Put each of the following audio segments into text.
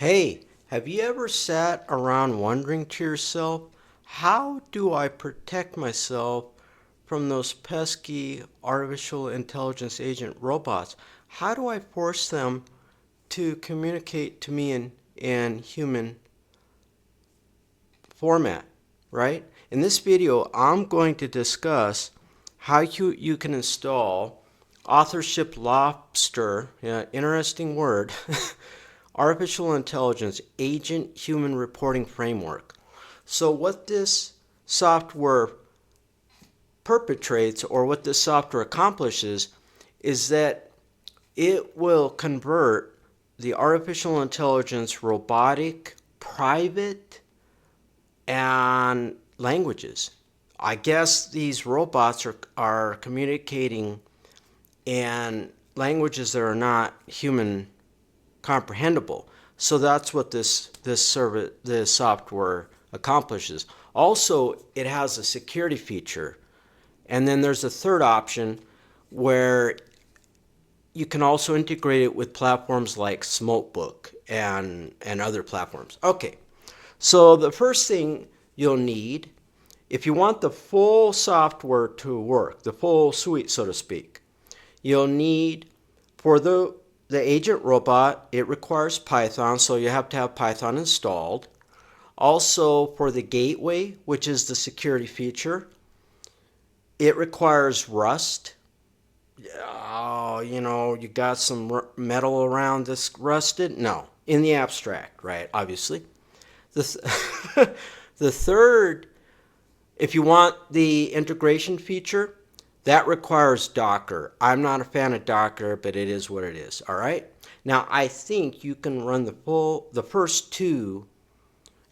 Hey, have you ever sat around wondering to yourself, how do I protect myself from those pesky artificial intelligence agent robots? How do I force them to communicate to me in human format, right? In this video, I'm going to discuss how you can install Authorship Lobster, yeah, interesting word, artificial intelligence agent human reporting framework. So what this software perpetrates, or what this software accomplishes, is that it will convert the artificial intelligence robotic, private, and languages. I guess these robots are communicating in languages that are not human comprehensible. So that's what this software accomplishes. Also, it has a security feature. And then there's a third option where you can also integrate it with platforms like Smokebook and other platforms. Okay, so the first thing you'll need, if you want the full software to work, the full suite, so to speak, you'll need, for the agent robot, it requires Python, so you have to have Python installed. Also, for the gateway, which is the security feature, it requires Rust. Oh, you got some metal around this rusted? No, in the abstract, right? Obviously. The, the third, if you want the integration feature, that requires Docker. I'm not a fan of Docker, but it is what it is, all right? Now, I think you can run the first two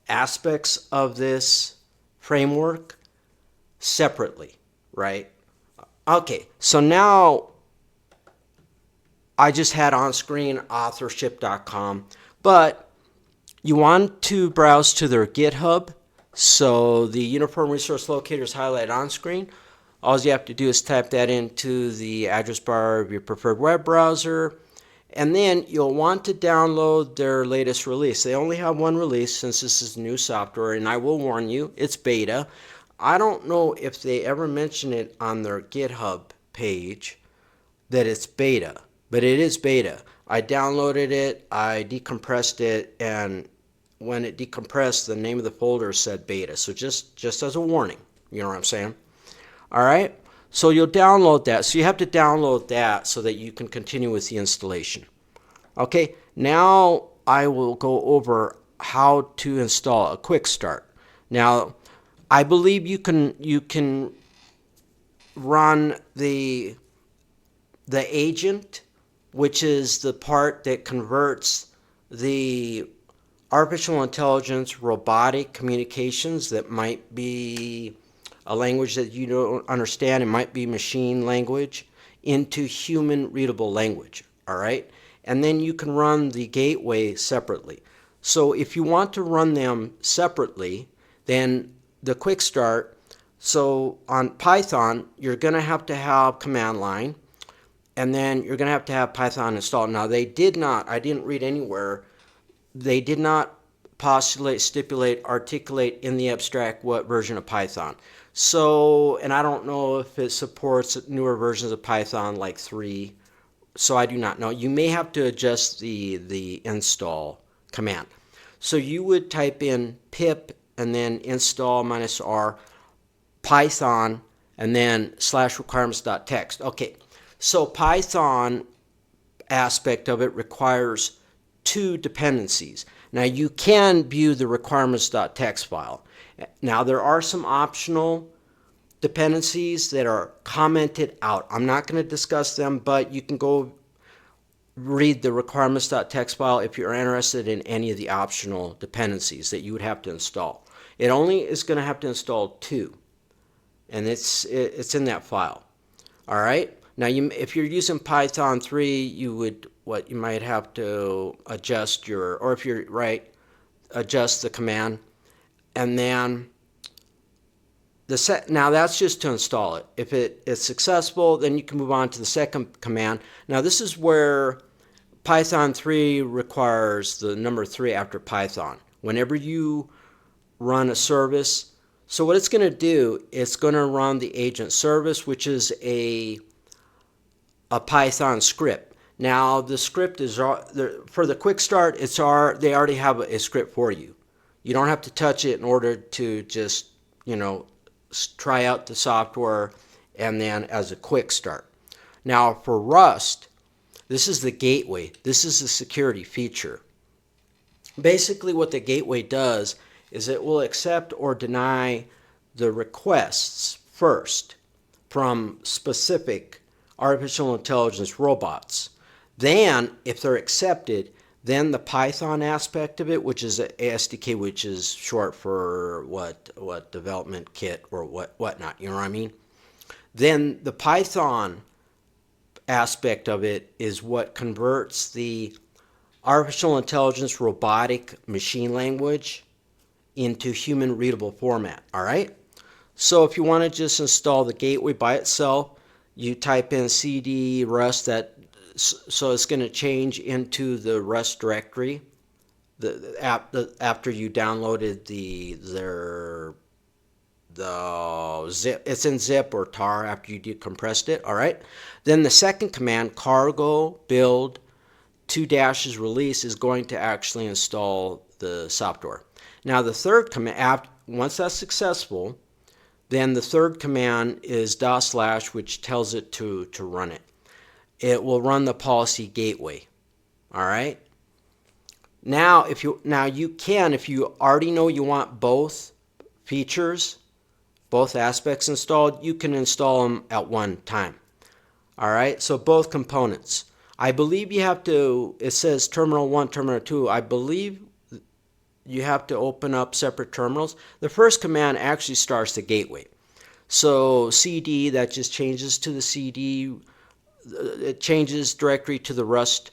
aspects of this framework separately, right? Okay, so now I just had on screen authorship.com, but you want to browse to their GitHub. So the Uniform Resource Locator is highlighted on screen. All you have to do is type that into the address bar of your preferred web browser, and then you'll want to download their latest release. They only have one release since this is new software, and I will warn you, it's beta. I don't know if they ever mention it on their GitHub page that it's beta, but it is beta. I downloaded it, I decompressed it, and when it decompressed, the name of the folder said beta. So just as a warning, you know what I'm saying? All right, so you'll download that. So you have to download that so that you can continue with the installation. Okay, now I will go over how to install a quick start. Now, I believe you can run the agent, which is the part that converts the artificial intelligence robotic communications that might be a language that you don't understand, it might be machine language, into human readable language, all right? And then you can run the gateway separately. So if you want to run them separately, then the quick start, so on Python, you're going to have command line, and then you're going to have Python installed. Now, I didn't read anywhere, they did not postulate, stipulate, articulate in the abstract what version of Python. So, and I don't know if it supports newer versions of Python like 3, so I do not know. You may have to adjust the install command. So you would type in pip and then install -r Python and then /requirements.txt. Okay, so Python aspect of it requires 2 dependencies. Now you can view the requirements.txt file. Now there are some optional dependencies that are commented out. I'm not going to discuss them, but you can go read the requirements.txt file if you're interested in any of the optional dependencies that you would have to install. It only is going to have to install 2, and it's in that file. All right. Now, if you're using Python 3, you might have to adjust or if you're right, adjust the command, and then now that's just to install it. If it is successful, then you can move on to the second command. Now, this is where Python 3 requires the number 3 after Python. Whenever you run a service, so what it's going to do, it's going to run the agent service, which is a Python script. Now the script is for the quick start. They already have a script for you. You don't have to touch it in order to just try out the software and then as a quick start. Now for Rust, this is the gateway. This is the security feature. Basically what the gateway does is it will accept or deny the requests first from specific artificial intelligence robots. Then, if they're accepted, then the Python aspect of it, which is a SDK, which is short for what development kit or whatnot, you know what I mean? Then the Python aspect of it is what converts the artificial intelligence robotic machine language into human readable format, all right? So if you want to just install the gateway by itself, you type in cd rust, so it's going to change into the Rust directory after you downloaded the zip. It's in zip or tar after you decompressed it, all right? Then the second command, cargo build 2 dashes release, is going to actually install the software. Now the third command, once that's successful, then the third command is // which tells it to run it. It will run the policy gateway. All right. Now if you already know you want both features, both aspects installed, you can install them at one time. All right. So both components. I believe you have to. It says terminal 1, terminal 2. I believe you have to open up separate terminals. The first command actually starts the gateway. So cd, that just changes to the cd. It changes directory to the Rust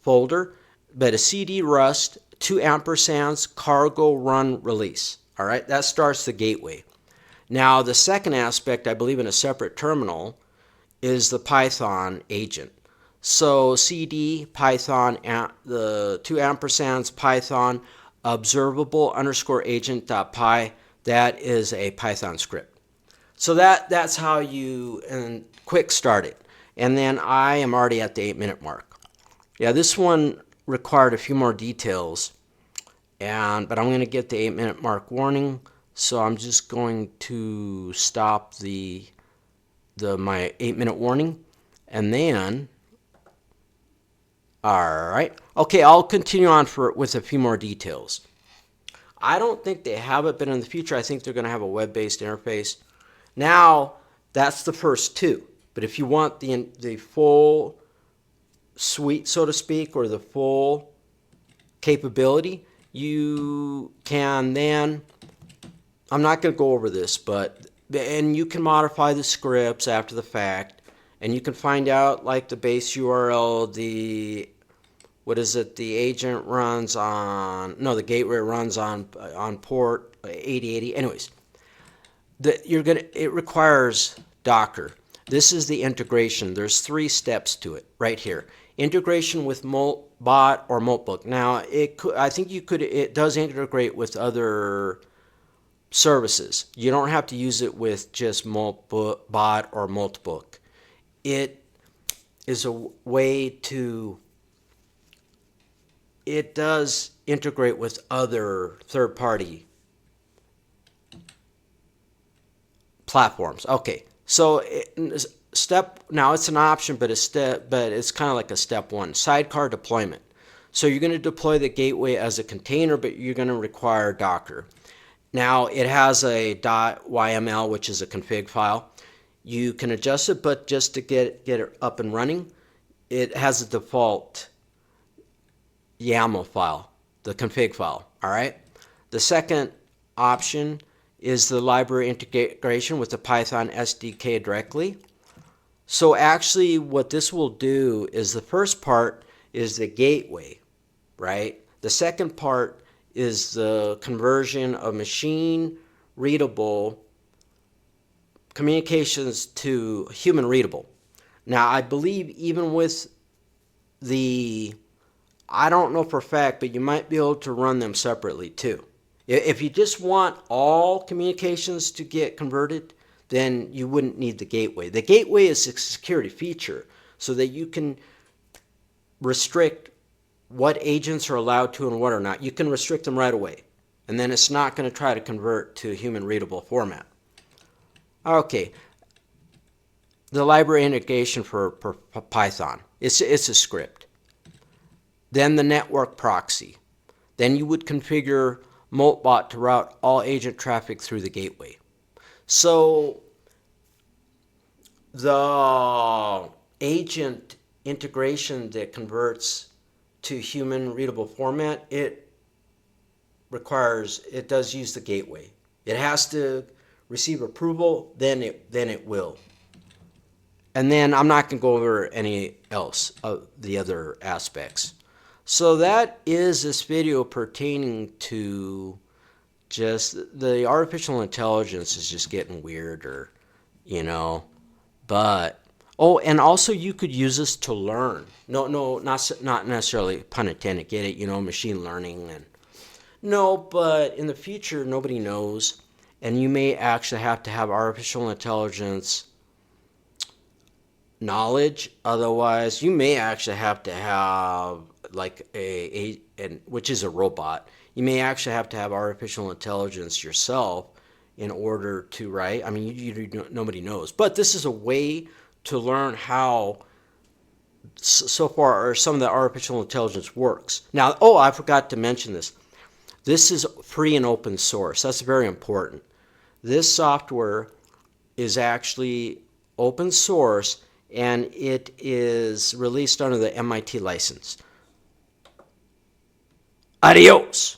folder. But a cd Rust 2 ampersands cargo run release. All right, that starts the gateway. Now the second aspect, I believe in a separate terminal, is the Python agent. So cd Python, the 2 ampersands Python observable _agent.py, that is a Python script. So that's how you quick start it. And then I am already at the 8-minute mark. Yeah, this one required a few more details, but I'm going to get the 8-minute mark warning. So I'm just going to stop my 8-minute warning, and then all right. Okay, I'll continue on with a few more details. I don't think they have it, but in the future, I think they're going to have a web-based interface. Now, that's the first two. But if you want the full suite, so to speak, or the full capability, you can then, I'm not going to go over this, and you can modify the scripts after the fact. And you can find out like the base URL, the agent runs on, no, the gateway runs on port 8080. Anyways, it requires Docker. This is the integration. There's 3 steps to it right here. Integration with Moltbot or Moltbook. Now, it does integrate with other services. You don't have to use it with just Moltbot or Moltbook. It is a way to, it does integrate with other third-party platforms. Okay, so now it's an option, but it's kind of like a step 1, sidecar deployment. So you're going to deploy the gateway as a container, but you're going to require Docker. Now it has a .yml, which is a config file. You can adjust it, but just to get it up and running, it has a default YAML file, the config file, all right? The second option is the library integration with the Python SDK directly. So actually what this will do is the first part is the gateway, right? The second part is the conversion of machine readable communications to human readable. Now I believe even with the I don't know for a fact, but you might be able to run them separately too. If you just want all communications to get converted, then you wouldn't need the gateway. The gateway is a security feature so that you can restrict what agents are allowed to and what are not. You can restrict them right away, and then it's not going to try to convert to human readable format. Okay, the library integration for Python. It's a script. Then the network proxy. Then you would configure Moltbot to route all agent traffic through the gateway. So the agent integration that converts to human readable format, it does use the gateway. It has to receive approval, then it will. And then I'm not going to go over any else of the other aspects. So that is this video pertaining to just the artificial intelligence is just getting weirder, but and also you could use this to learn. No, not necessarily pun intended. Get it? Machine learning and no, but in the future nobody knows, and you may actually have to have artificial intelligence knowledge. Otherwise, you may actually have to have like which is a robot. You may actually have to have artificial intelligence yourself in order to write. I mean, nobody knows, but this is a way to learn how so far or some of the artificial intelligence works. Now, I forgot to mention this. This is free and open source. That's very important. This software is actually open source, and it is released under the MIT license. Adios!